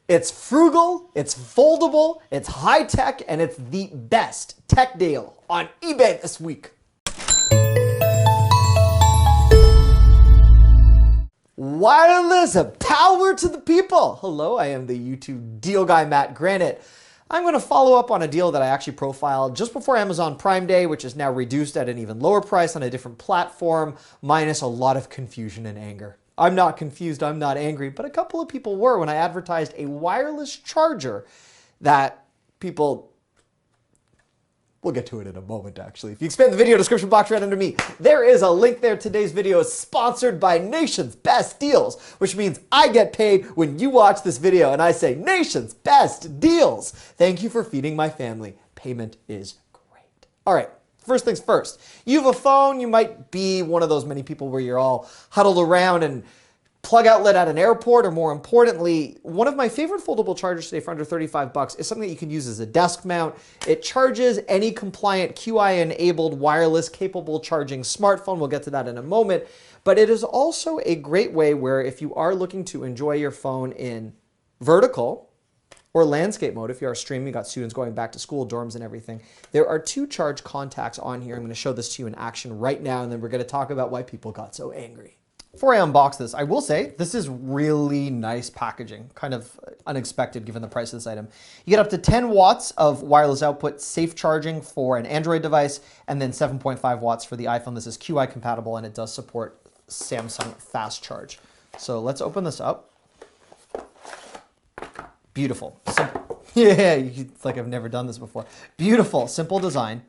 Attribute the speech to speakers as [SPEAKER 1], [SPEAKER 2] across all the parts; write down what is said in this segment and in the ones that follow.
[SPEAKER 1] It's frugal, it's foldable, it's high tech, and it's the best tech deal on eBay this week. Wireless power to the people. Hello, I am the YouTube deal guy, Matt Granite. I'm going to follow up on a deal that I actually profiled just before Amazon Prime Day, which is now reduced at an even lower price on a different platform, minus a lot of confusion and anger. I'm not confused, I'm not angry, but a couple of people were when I advertised a wireless charger that people... We'll get to it in a moment, actually. If you expand the video description box right under me, there is a link there. Today's video is sponsored by Nation's Best Deals, which means I get paid when you watch this video and I say, Nation's Best Deals. Thank you for feeding my family. Payment is great. All right. First things first, you have a phone, you might be one of those many people where you're all huddled around and plug outlet at an airport, or more importantly, one of my favorite foldable chargers today for under 35 bucks is something that you can use as a desk mount. It charges any compliant QI-enabled wireless capable charging smartphone. We'll get to that in a moment. But it is also a great way where if you are looking to enjoy your phone in vertical, or landscape mode, if you are streaming, you got students going back to school, dorms and everything. There are two charge contacts on here. I'm going to show this to you in action right now, and then we're going to talk about why people got so angry. Before I unbox this, I will say this is really nice packaging, kind of unexpected given the price of this item. You get up to 10 watts of wireless output, safe charging for an Android device, and then 7.5 watts for the iPhone. This is QI compatible, and it does support Samsung Fast Charge. So let's open this up. Beautiful. Simple. Yeah, it's like I've never done this before. Beautiful, simple design.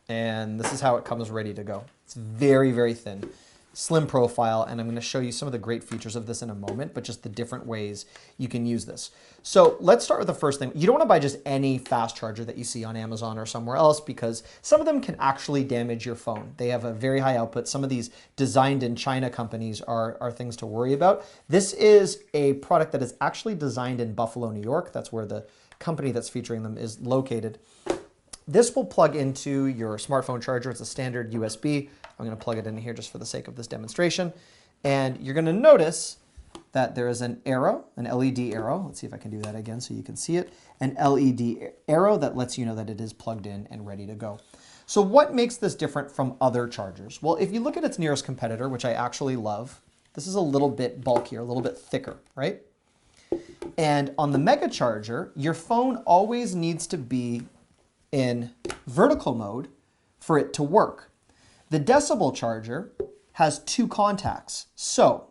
[SPEAKER 1] And this is how it comes ready to go. It's very, very thin, slim profile, and I'm going to show you some of the great features of this in a moment, but just the different ways you can use this. So let's start with the first thing. You don't want to buy just any fast charger that you see on Amazon or somewhere else, because some of them can actually damage your phone. They have a very high output. Some of these designed in China companies are things to worry about. This is a product that is actually designed in Buffalo, New York. That's where the company that's featuring them is located. This will plug into your smartphone charger. It's a standard USB. I'm going to plug it in here just for the sake of this demonstration. And you're going to notice that there is an arrow, an LED arrow. Let's see if I can do that again so you can see it. An LED arrow that lets you know that it is plugged in and ready to go. So what makes this different from other chargers? Well, if you look at its nearest competitor, which I actually love, this is a little bit bulkier, a little bit thicker, right? And on the Mega Charger, your phone always needs to be in vertical mode for it to work. The Decibel charger has two contacts. So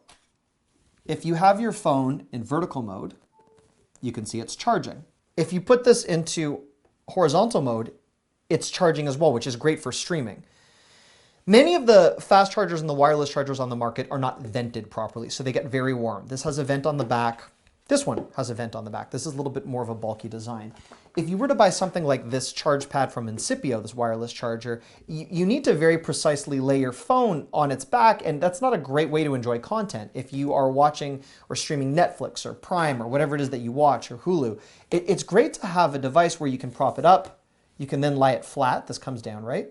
[SPEAKER 1] if you have your phone in vertical mode, you can see it's charging. If you put this into horizontal mode, it's charging as well, which is great for streaming. Many of the fast chargers and the wireless chargers on the market are not vented properly, so they get very warm. This has a vent on the back. This one has a vent on the back. This is a little bit more of a bulky design. If you were to buy something like this charge pad from Incipio, this wireless charger, you need to very precisely lay your phone on its back, and that's not a great way to enjoy content. If you are watching or streaming Netflix or Prime or whatever it is that you watch, or Hulu, it's great to have a device where you can prop it up. You can then lie it flat. This comes down, right?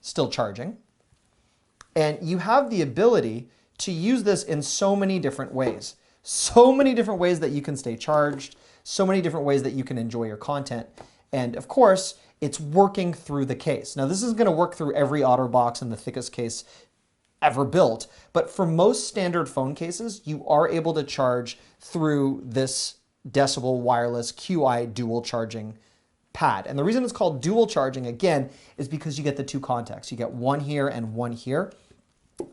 [SPEAKER 1] Still charging. And you have the ability to use this in so many different ways. So many different ways that you can stay charged, so many different ways that you can enjoy your content. And of course, it's working through the case. Now, this is going to work through every OtterBox and the thickest case ever built, but for most standard phone cases, you are able to charge through this Decibel wireless QI dual charging pad. And the reason it's called dual charging, again, is because you get the two contacts. You get one here and one here.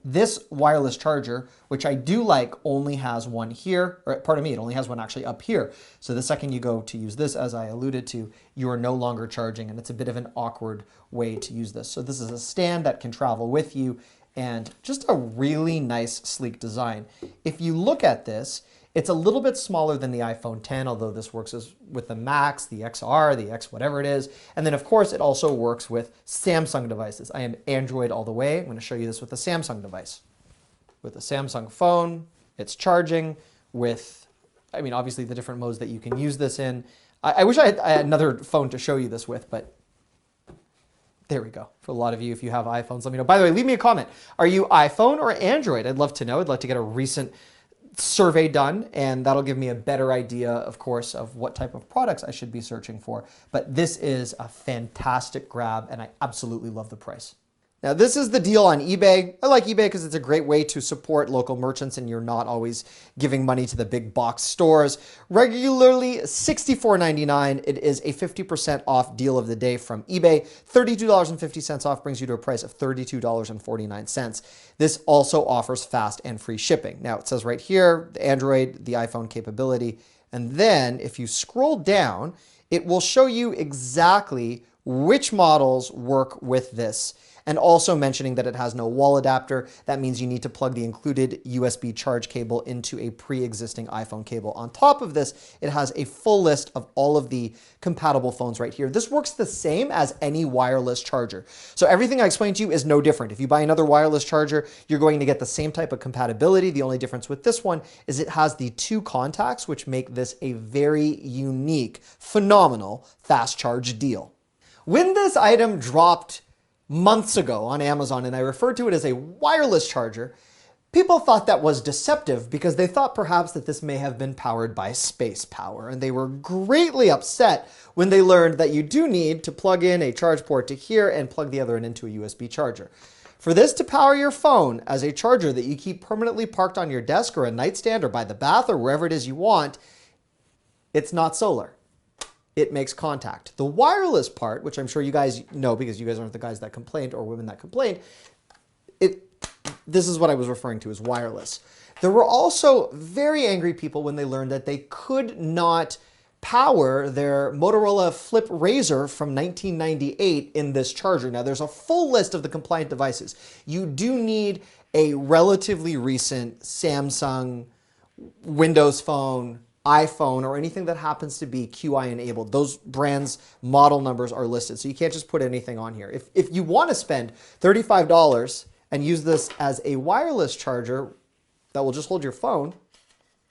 [SPEAKER 1] This wireless charger, which I do like, only has one here, or pardon me, it only has one actually up here. So the second you go to use this, as I alluded to, you are no longer charging, and it's a bit of an awkward way to use this. So this is a stand that can travel with you, and just a really nice, sleek design. If you look at this, it's a little bit smaller than the iPhone X, although this works with the Max, the XR, the X, whatever it is. And then, of course, it also works with Samsung devices. I am Android all the way. I'm going to show you this with a Samsung device. With a Samsung phone, it's charging with, I mean, obviously the different modes that you can use this in. I wish I had another phone to show you this with, but There we go. For a lot of you, if you have iPhones, let me know. By the way, leave me a comment. Are you iPhone or Android? I'd love to know. I'd love to get a recent survey done, and that'll give me a better idea, of course, of what type of products I should be searching for. But this is a fantastic grab, and I absolutely love the price. Now, this is the deal on eBay. I like eBay because it's a great way to support local merchants and you're not always giving money to the big box stores. Regularly $64.99. It is a 50% off deal of the day from eBay. $32.50 off brings you to a price of $32.49. This also offers fast and free shipping. Now, it says right here, the Android, the iPhone capability. And then if you scroll down, it will show you exactly which models work with this. And also mentioning that it has no wall adapter. That means you need to plug the included USB charge cable into a pre-existing iPhone cable. On top of this, it has a full list of all of the compatible phones right here. This works the same as any wireless charger. So everything I explained to you is no different. If you buy another wireless charger, you're going to get the same type of compatibility. The only difference with this one is it has the 2 contacts, which make this a very unique, phenomenal fast charge deal. When this item dropped months ago on Amazon, and I referred to it as a wireless charger, people thought that was deceptive because they thought perhaps that this may have been powered by space power, and they were greatly upset when they learned that you do need to plug in a charge port to here and plug the other end into a USB charger. For this to power your phone as a charger that you keep permanently parked on your desk or a nightstand or by the bath or wherever it is you want, it's not solar. It makes contact. The wireless part, which I'm sure you guys know because you guys aren't the guys that complained or women that complained, this is what I was referring to as wireless. There were also very angry people when they learned that they could not power their Motorola Flip Razr from 1998 in this charger. Now, there's a full list of the compliant devices. You do need a relatively recent Samsung, Windows Phone, iPhone, or anything that happens to be QI enabled. Those brands' model numbers are listed, so you can't just put anything on here. If you want to spend $35 and use this as a wireless charger that will just hold your phone,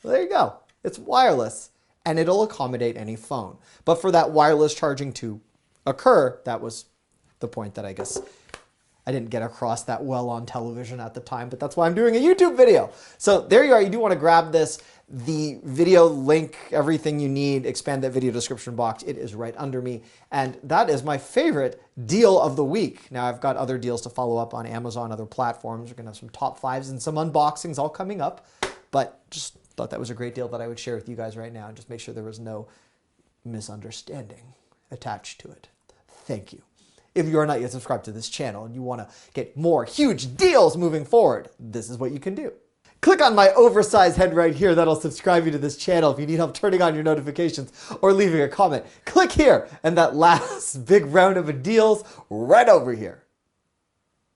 [SPEAKER 1] well, there you go. It's wireless, and it'll accommodate any phone. But for that wireless charging to occur, that was the point that I guess I didn't get across that well on television at the time, but that's why I'm doing a YouTube video. So there you are. You do want to grab this. The video link, everything you need, expand that video description box. It is right under me. And that is my favorite deal of the week. Now, I've got other deals to follow up on Amazon, other platforms. We're going to have some top 5s and some unboxings all coming up. But just thought that was a great deal that I would share with you guys right now and just make sure there was no misunderstanding attached to it. Thank you. If you are not yet subscribed to this channel and you want to get more huge deals moving forward, this is what you can do. Click on my oversized head right here. That'll subscribe you to this channel. If you need help turning on your notifications or leaving a comment, click here. And that last big round of deals right over here.